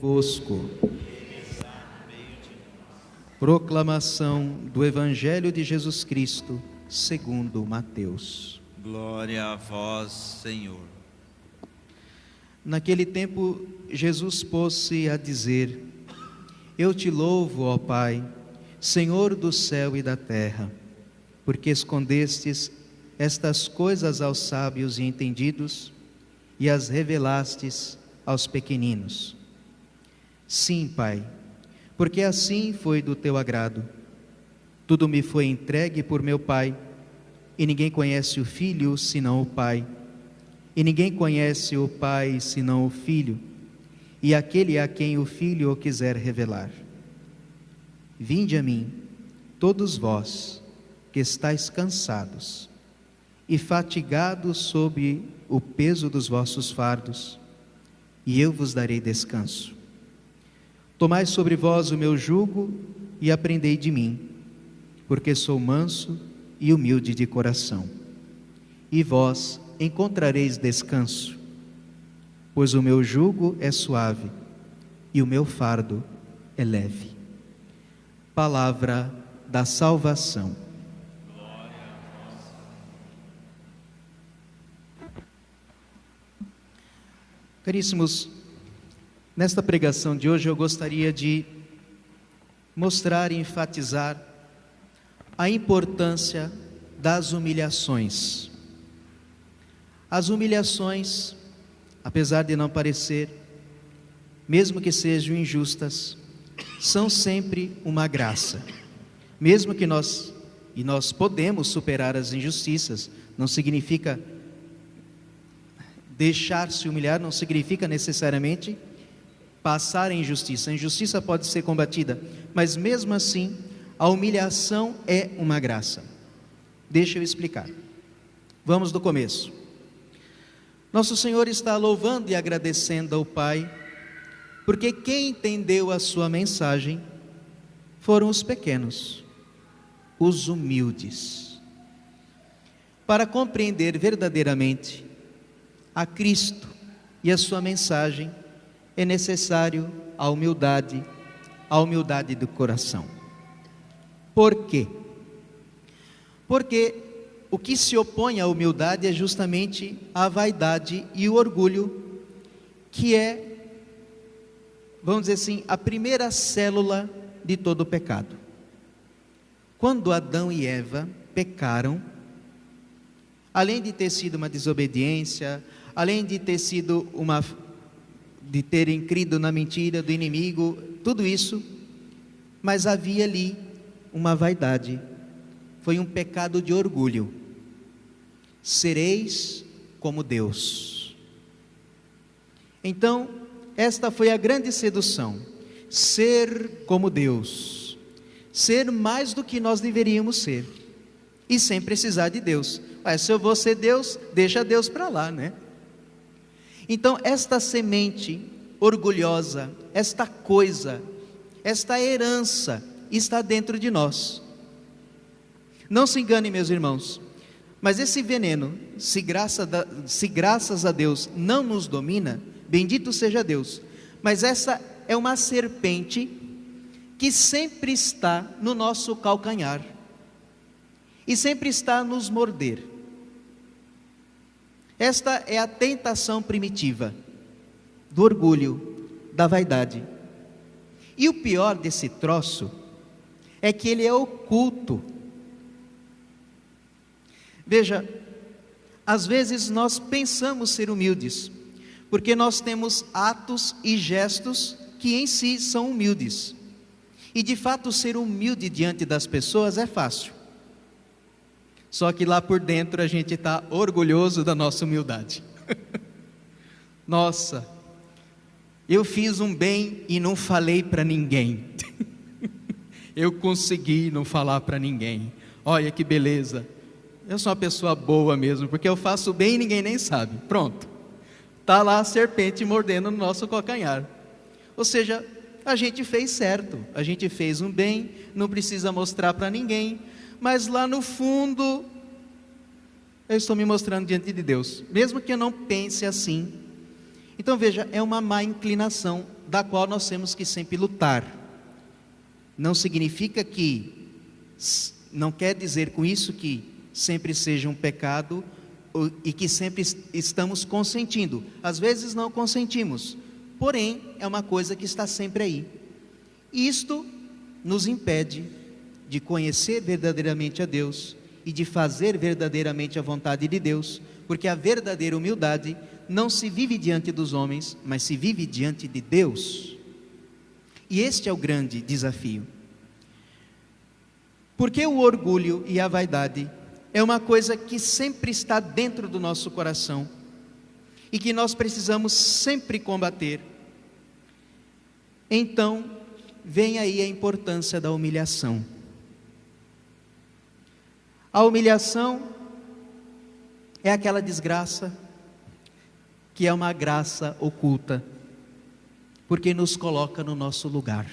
Vosco. Proclamação do Evangelho de Jesus Cristo, segundo Mateus. Glória a vós, Senhor. Naquele tempo, Jesus pôs-se a dizer: Eu te louvo, ó Pai, Senhor do céu e da terra, porque escondestes estas coisas aos sábios e entendidos e as revelastes aos pequeninos. Sim, Pai, porque assim foi do teu agrado. Tudo me foi entregue por meu Pai, e ninguém conhece o Filho senão o Pai, e ninguém conhece o Pai senão o Filho, e aquele a quem o Filho o quiser revelar. Vinde a mim, todos vós que estáis cansados e fatigados sob o peso dos vossos fardos, e eu vos darei descanso. Tomai sobre vós o meu jugo e aprendei de mim, porque sou manso e humilde de coração, e vós encontrareis descanso, pois o meu jugo é suave e o meu fardo é leve. Palavra da salvação. Caríssimos, nesta pregação de hoje eu gostaria de mostrar e enfatizar a importância das humilhações. As humilhações, apesar de não parecer, mesmo que sejam injustas, são sempre uma graça. Mesmo que nós podemos superar as injustiças, não significa deixar-se humilhar, não significa necessariamente passar a injustiça. A injustiça pode ser combatida, mas mesmo assim, a humilhação é uma graça. Deixa eu explicar. Vamos do começo. Nosso Senhor está louvando e agradecendo ao Pai, porque quem entendeu a sua mensagem foram os pequenos, os humildes. Para compreender verdadeiramente a Cristo e a sua mensagem, é necessário a humildade do coração. Por quê? Porque o que se opõe à humildade é justamente a vaidade e o orgulho, que é, vamos dizer assim, a primeira célula de todo o pecado. Quando Adão e Eva pecaram, além de ter sido uma desobediência, além de terem crido na mentira do inimigo, tudo isso, mas havia ali uma vaidade, foi um pecado de orgulho. Sereis como Deus. Então, esta foi a grande sedução, ser como Deus, ser mais do que nós deveríamos ser, e sem precisar de Deus. Se eu vou ser Deus, deixa Deus para lá, né? Então, esta semente orgulhosa, esta coisa, esta herança está dentro de nós. Não se engane, meus irmãos, mas esse veneno, se graças a Deus não nos domina, bendito seja Deus, mas essa é uma serpente que sempre está no nosso calcanhar e sempre está a nos morder. Esta é a tentação primitiva do orgulho, da vaidade. E o pior desse troço é que ele é oculto. Veja, às vezes nós pensamos ser humildes, porque nós temos atos e gestos que em si são humildes. E de fato ser humilde diante das pessoas é fácil. Só que lá por dentro a gente está orgulhoso da nossa humildade. Nossa, eu fiz um bem e não falei para ninguém. Eu consegui não falar para ninguém. Olha que beleza. Eu sou uma pessoa boa mesmo, porque eu faço bem e ninguém nem sabe. Pronto. Está lá a serpente mordendo no nosso calcanhar. Ou seja, a gente fez certo, a gente fez um bem, não precisa mostrar para ninguém, mas lá no fundo, eu estou me mostrando diante de Deus, mesmo que eu não pense assim. Então veja, é uma má inclinação da qual nós temos que sempre lutar. Não significa que, não quer dizer com isso que sempre seja um pecado e que sempre estamos consentindo. Às vezes não consentimos, porém é uma coisa que está sempre aí. Isto nos impede de conhecer verdadeiramente a Deus e de fazer verdadeiramente a vontade de Deus, porque a verdadeira humildade não se vive diante dos homens, mas se vive diante de Deus. E este é o grande desafio. Porque o orgulho e a vaidade é uma coisa que sempre está dentro do nosso coração e que nós precisamos sempre combater. Então, vem aí a importância da humilhação. A humilhação é aquela desgraça que é uma graça oculta, porque nos coloca no nosso lugar.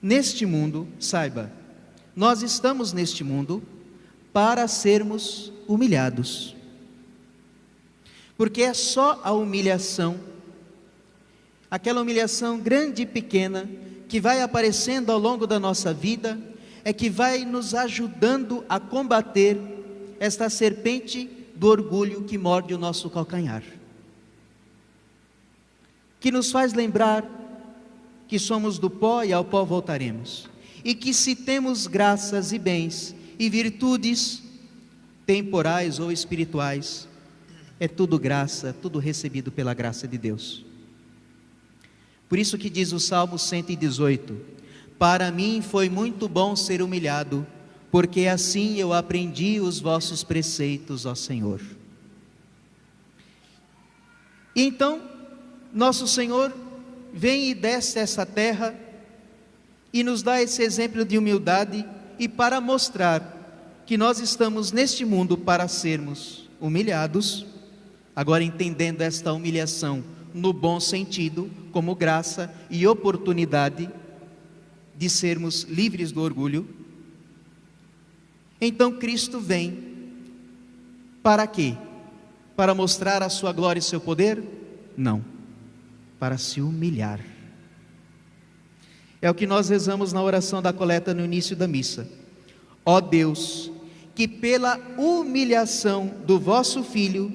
Neste mundo, saiba, nós estamos neste mundo para sermos humilhados, porque é só a humilhação, aquela humilhação grande e pequena, que vai aparecendo ao longo da nossa vida, é que vai nos ajudando a combater esta serpente do orgulho que morde o nosso calcanhar, que nos faz lembrar que somos do pó e ao pó voltaremos, e que se temos graças e bens e virtudes temporais ou espirituais, é tudo graça, tudo recebido pela graça de Deus. Por isso que diz o Salmo 118: para mim foi muito bom ser humilhado, porque assim eu aprendi os vossos preceitos, ó Senhor. E então, nosso Senhor vem e desce essa terra e nos dá esse exemplo de humildade, e para mostrar que nós estamos neste mundo para sermos humilhados, agora entendendo esta humilhação no bom sentido, como graça e oportunidade de sermos livres do orgulho. Então Cristo vem para quê? Para mostrar a sua glória e seu poder? Não, para se humilhar. É o que nós rezamos na oração da coleta no início da missa. Ó Deus, que pela humilhação do vosso Filho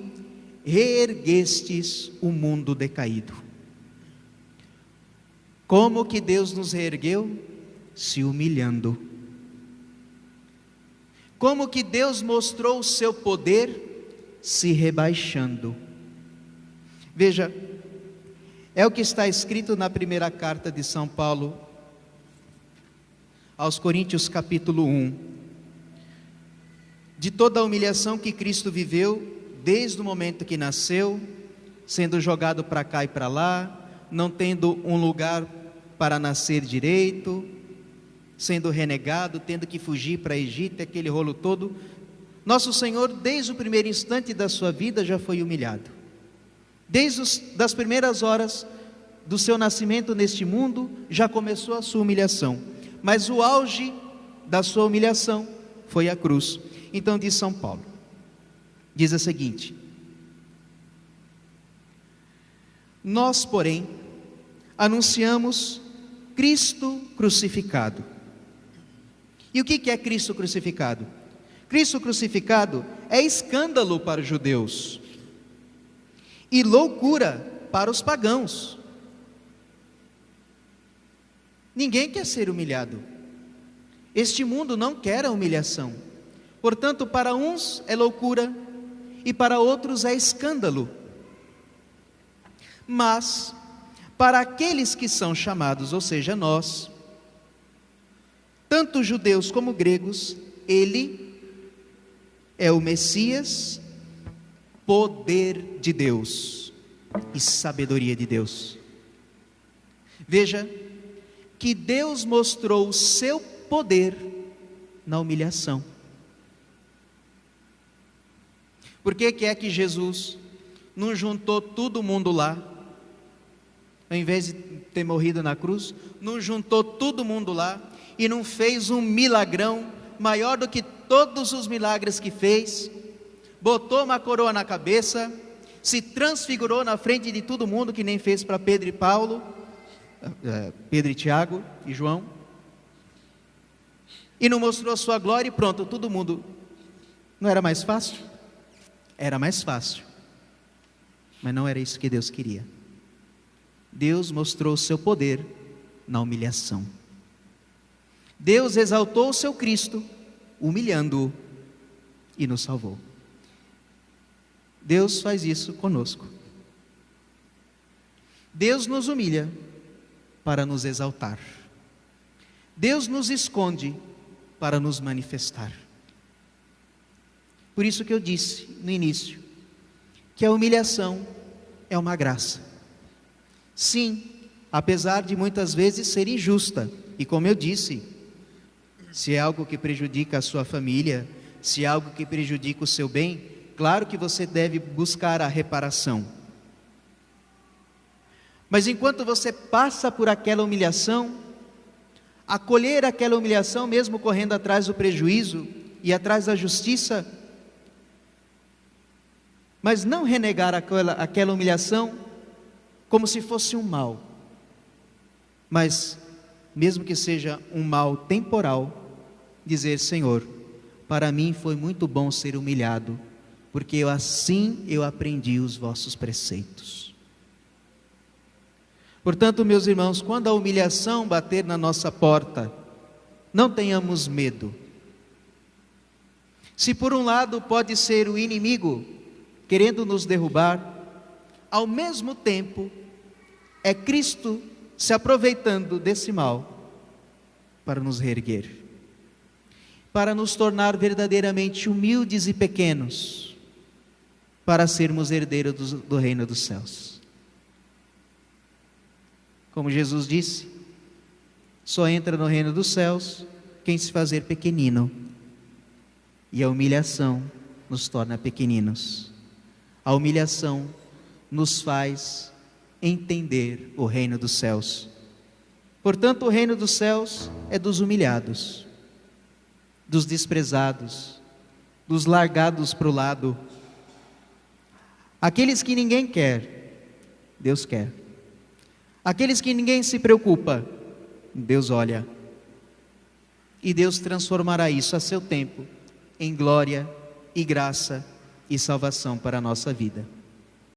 reerguestes o mundo decaído. Como que Deus nos reergueu? Se humilhando. Como que Deus mostrou o seu poder? Se rebaixando. Veja, é o que está escrito na primeira carta de São Paulo aos Coríntios, capítulo 1. De toda a humilhação que Cristo viveu, desde o momento que nasceu, sendo jogado para cá e para lá, não tendo um lugar para nascer direito, sendo renegado, tendo que fugir para o Egito, aquele rolo todo. Nosso Senhor, desde o primeiro instante da sua vida, já foi humilhado. Desde das primeiras horas do seu nascimento neste mundo, já começou a sua humilhação. Mas o auge da sua humilhação foi a cruz. Então diz São Paulo, diz o seguinte: nós, porém, anunciamos Cristo crucificado. E o que é Cristo crucificado? Cristo crucificado é escândalo para os judeus e loucura para os pagãos. Ninguém quer ser humilhado. Este mundo não quer a humilhação. Portanto, para uns é loucura e para outros é escândalo. Mas para aqueles que são chamados, ou seja, nós, tanto judeus como gregos, ele é o Messias, poder de Deus e sabedoria de Deus. Veja que Deus mostrou o seu poder na humilhação. Por que é que Jesus não juntou todo mundo lá, ao invés de ter morrido na cruz, não juntou todo mundo lá e não fez um milagrão maior do que todos os milagres que fez, botou uma coroa na cabeça se transfigurou na frente de todo mundo, que nem fez para Pedro e Paulo, Pedro e Tiago e João, e não mostrou a sua glória e pronto, todo mundo. Não era mais fácil? Era mais fácil, mas não era isso que Deus queria. Deus mostrou o seu poder na humilhação. Deus exaltou o seu Cristo, humilhando-o, e nos salvou. Deus faz isso conosco. Deus nos humilha para nos exaltar. Deus nos esconde para nos manifestar. Por isso que eu disse no início, que a humilhação é uma graça. Sim, apesar de muitas vezes ser injusta, e como eu disse, se é algo que prejudica a sua família, se é algo que prejudica o seu bem, claro que você deve buscar a reparação. Mas enquanto você passa por aquela humilhação, acolher aquela humilhação, mesmo correndo atrás do prejuízo e atrás da justiça, mas não renegar aquela humilhação como se fosse um mal, mas mesmo que seja um mal temporal, dizer: Senhor, para mim foi muito bom ser humilhado, porque assim eu aprendi os vossos preceitos. Portanto, meus irmãos, quando a humilhação bater na nossa porta, não tenhamos medo. Se por um lado pode ser o inimigo querendo nos derrubar, ao mesmo tempo é Cristo se aproveitando desse mal para nos reerguer, para nos tornar verdadeiramente humildes e pequenos, para sermos herdeiros do reino dos céus. Como Jesus disse, só entra no reino dos céus quem se fazer pequenino, e a humilhação nos torna pequeninos. A humilhação nos faz entender o reino dos céus. Portanto, o reino dos céus é dos humilhados, dos desprezados, dos largados para o lado. Aqueles que ninguém quer, Deus quer. Aqueles que ninguém se preocupa, Deus olha. E Deus transformará isso a seu tempo em glória e graça e salvação para a nossa vida.